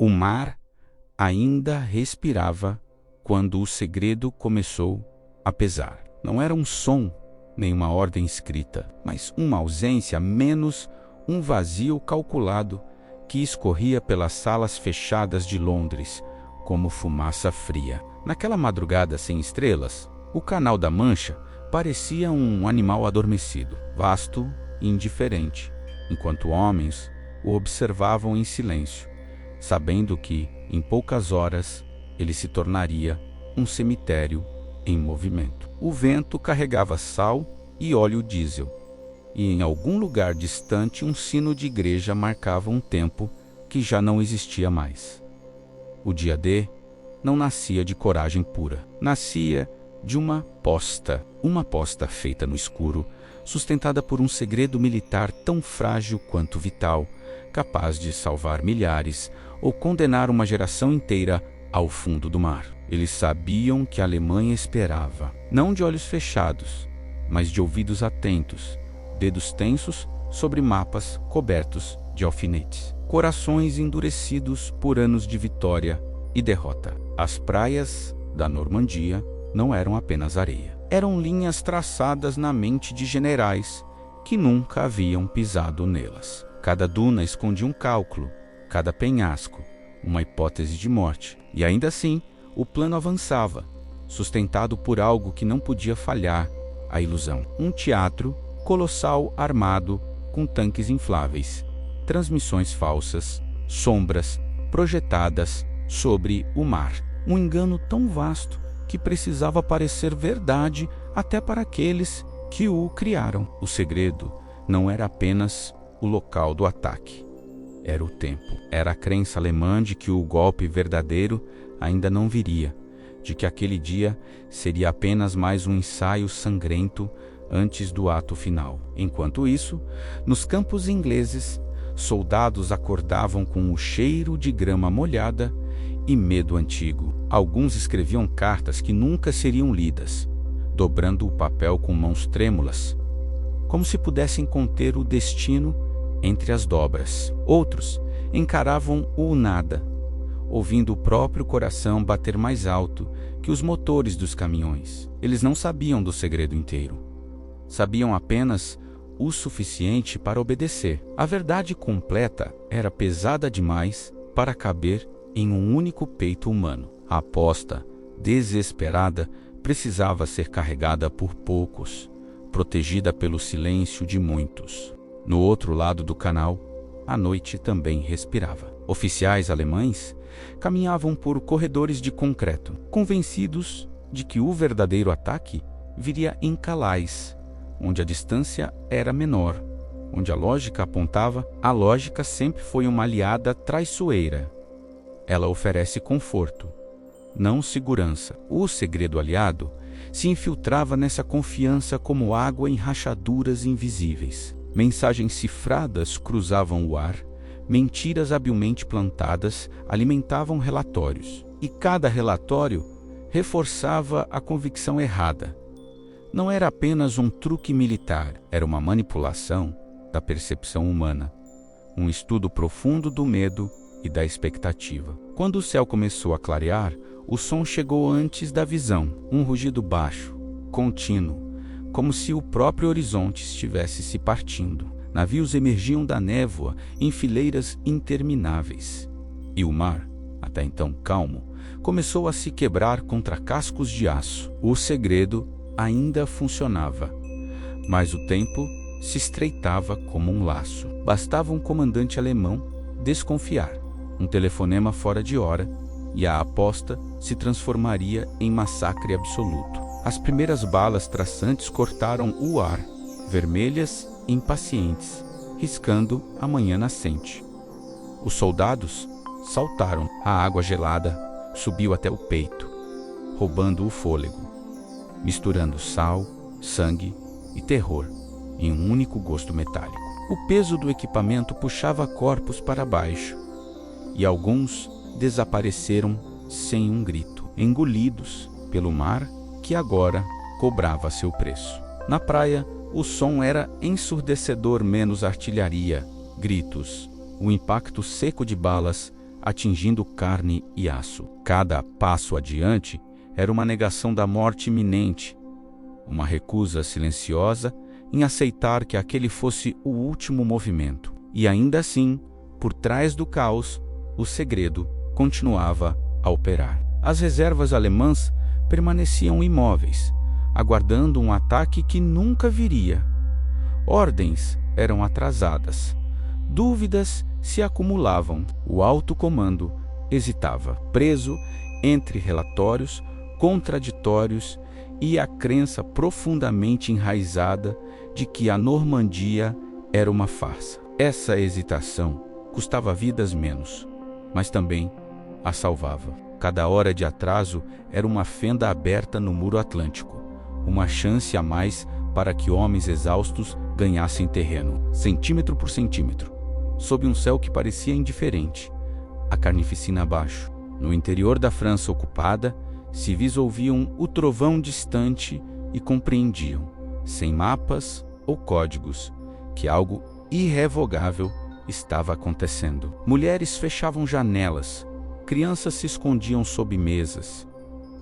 O mar ainda respirava quando o segredo começou a pesar. Não era um som, nem uma ordem escrita, mas uma ausência, menos um vazio calculado que escorria pelas salas fechadas de Londres como fumaça fria. Naquela madrugada sem estrelas, o Canal da Mancha parecia um animal adormecido, vasto e indiferente, enquanto homens o observavam em silêncio, sabendo que, em poucas horas, ele se tornaria um cemitério em movimento. O vento carregava sal e óleo diesel, e em algum lugar distante um sino de igreja marcava um tempo que já não existia mais. O dia D não nascia de coragem pura, nascia de uma posta feita no escuro, sustentada por um segredo militar tão frágil quanto vital, capaz de salvar milhares ou condenar uma geração inteira ao fundo do mar. Eles sabiam que a Alemanha esperava, não de olhos fechados, mas de ouvidos atentos, dedos tensos sobre mapas cobertos de alfinetes, corações endurecidos por anos de vitória e derrota. As praias da Normandia não eram apenas areia. Eram linhas traçadas na mente de generais que nunca haviam pisado nelas. Cada duna escondia um cálculo, cada penhasco uma hipótese de morte. E ainda assim, o plano avançava, sustentado por algo que não podia falhar, a ilusão. Um teatro colossal armado com tanques infláveis, transmissões falsas, sombras projetadas sobre o mar. Um engano tão vasto que precisava parecer verdade até para aqueles que o criaram. O segredo não era apenas o local do ataque. Era o tempo. Era a crença alemã de que o golpe verdadeiro ainda não viria, de que aquele dia seria apenas mais um ensaio sangrento antes do ato final. Enquanto isso, nos campos ingleses, soldados acordavam com o cheiro de grama molhada e medo antigo. Alguns escreviam cartas que nunca seriam lidas, dobrando o papel com mãos trêmulas, como se pudessem conter o destino entre as dobras. Outros encaravam o nada, ouvindo o próprio coração bater mais alto que os motores dos caminhões. Eles não sabiam do segredo inteiro. Sabiam apenas o suficiente para obedecer. A verdade completa era pesada demais para caber em um único peito humano. A aposta, desesperada, precisava ser carregada por poucos, protegida pelo silêncio de muitos. No outro lado do canal, a noite também respirava. Oficiais alemães caminhavam por corredores de concreto, convencidos de que o verdadeiro ataque viria em Calais, onde a distância era menor, onde a lógica apontava. A lógica sempre foi uma aliada traiçoeira. Ela oferece conforto, não segurança. O segredo aliado se infiltrava nessa confiança como água em rachaduras invisíveis. Mensagens cifradas cruzavam o ar, mentiras habilmente plantadas alimentavam relatórios, e cada relatório reforçava a convicção errada. Não era apenas um truque militar, era uma manipulação da percepção humana, um estudo profundo do medo e da expectativa. Quando o céu começou a clarear, o som chegou antes da visão, um rugido baixo, contínuo, como se o próprio horizonte estivesse se partindo. Navios emergiam da névoa em fileiras intermináveis. E o mar, até então calmo, começou a se quebrar contra cascos de aço. O segredo ainda funcionava, mas o tempo se estreitava como um laço. Bastava um comandante alemão desconfiar, um telefonema fora de hora, e a aposta se transformaria em massacre absoluto. As primeiras balas traçantes cortaram o ar, vermelhas e impacientes, riscando a manhã nascente. Os soldados saltaram. A água gelada subiu até o peito, roubando o fôlego, misturando sal, sangue e terror em um único gosto metálico. O peso do equipamento puxava corpos para baixo, e alguns desapareceram sem um grito, engolidos pelo mar que agora cobrava seu preço. Na praia, o som era ensurdecedor, menos artilharia, gritos, o impacto seco de balas atingindo carne e aço. Cada passo adiante era uma negação da morte iminente, uma recusa silenciosa em aceitar que aquele fosse o último movimento. E ainda assim, por trás do caos, o segredo continuava a operar. As reservas alemãs permaneciam imóveis, aguardando um ataque que nunca viria. Ordens eram atrasadas. Dúvidas se acumulavam. O alto comando hesitava, preso entre relatórios contraditórios e a crença profundamente enraizada de que a Normandia era uma farsa. Essa hesitação custava vidas menos, mas também a salvava. Cada hora de atraso era uma fenda aberta no muro atlântico, uma chance a mais para que homens exaustos ganhassem terreno, centímetro por centímetro, sob um céu que parecia indiferente, a carnificina abaixo. No interior da França ocupada, civis ouviam o trovão distante e compreendiam, sem mapas ou códigos, que algo irrevogável estava acontecendo. Mulheres fechavam janelas, crianças se escondiam sob mesas,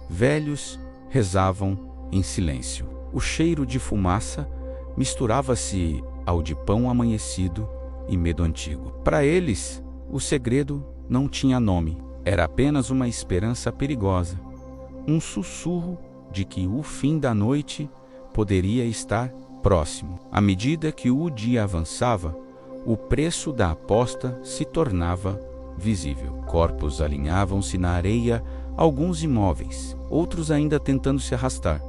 velhos rezavam em silêncio. O cheiro de fumaça misturava-se ao de pão amanhecido e medo antigo. Para eles, o segredo não tinha nome, era apenas uma esperança perigosa, um sussurro de que o fim da noite poderia estar próximo. À medida que o dia avançava, o preço da aposta se tornava visível. Corpos alinhavam-se na areia, alguns imóveis, outros ainda tentando se arrastar,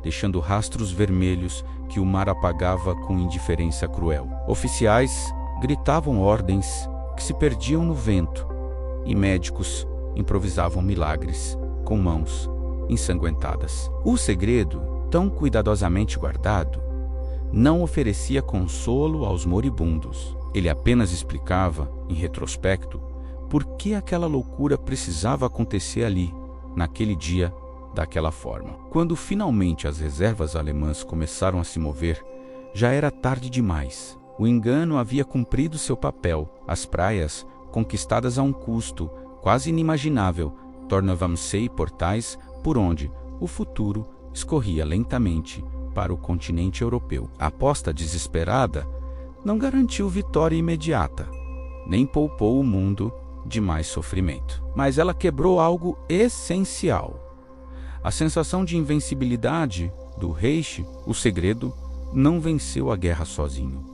deixando rastros vermelhos que o mar apagava com indiferença cruel. Oficiais gritavam ordens que se perdiam no vento, e médicos improvisavam milagres com mãos ensanguentadas. O segredo, tão cuidadosamente guardado, não oferecia consolo aos moribundos. Ele apenas explicava, em retrospecto, por que aquela loucura precisava acontecer ali, naquele dia, daquela forma. Quando finalmente as reservas alemãs começaram a se mover, já era tarde demais. O engano havia cumprido seu papel. As praias, conquistadas a um custo quase inimaginável, tornavam-se portais por onde o futuro escorria lentamente para o continente europeu. A aposta desesperada não garantiu vitória imediata, nem poupou o mundo de mais sofrimento. Mas ela quebrou algo essencial. A sensação de invencibilidade do Reich, o segredo, não venceu a guerra sozinho,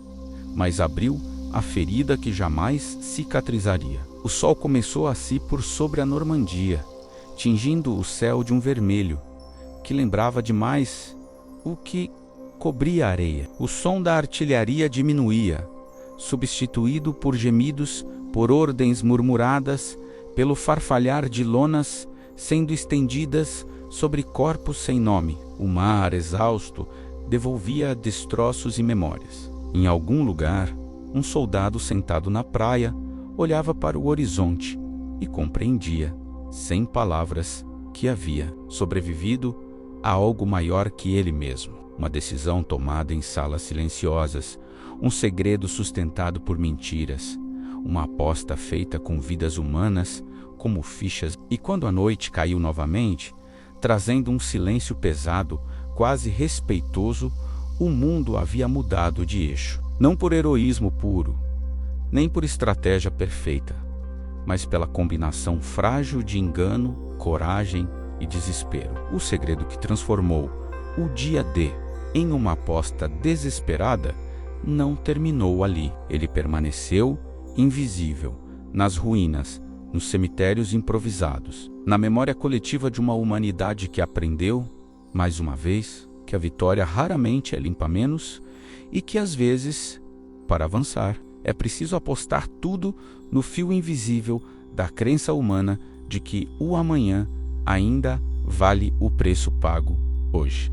mas abriu a ferida que jamais cicatrizaria. O sol começou a se pôr sobre a Normandia, tingindo o céu de um vermelho, que lembrava demais o que cobria a areia. O som da artilharia diminuía, substituído por gemidos, por ordens murmuradas, pelo farfalhar de lonas sendo estendidas sobre corpos sem nome. O mar, exausto, devolvia destroços e memórias. Em algum lugar, um soldado sentado na praia olhava para o horizonte e compreendia, sem palavras, que havia sobrevivido a algo maior que ele mesmo. Uma decisão tomada em salas silenciosas, um segredo sustentado por mentiras, uma aposta feita com vidas humanas como fichas. E quando a noite caiu novamente, trazendo um silêncio pesado, quase respeitoso, o mundo havia mudado de eixo. Não por heroísmo puro, nem por estratégia perfeita, mas pela combinação frágil de engano, coragem e desespero. O segredo que transformou o dia D em uma aposta desesperada não terminou ali. Ele permaneceu invisível, nas ruínas, nos cemitérios improvisados, na memória coletiva de uma humanidade que aprendeu, mais uma vez, que a vitória raramente é limpa-menos e que, às vezes, para avançar, é preciso apostar tudo no fio invisível da crença humana de que o amanhã ainda vale o preço pago hoje.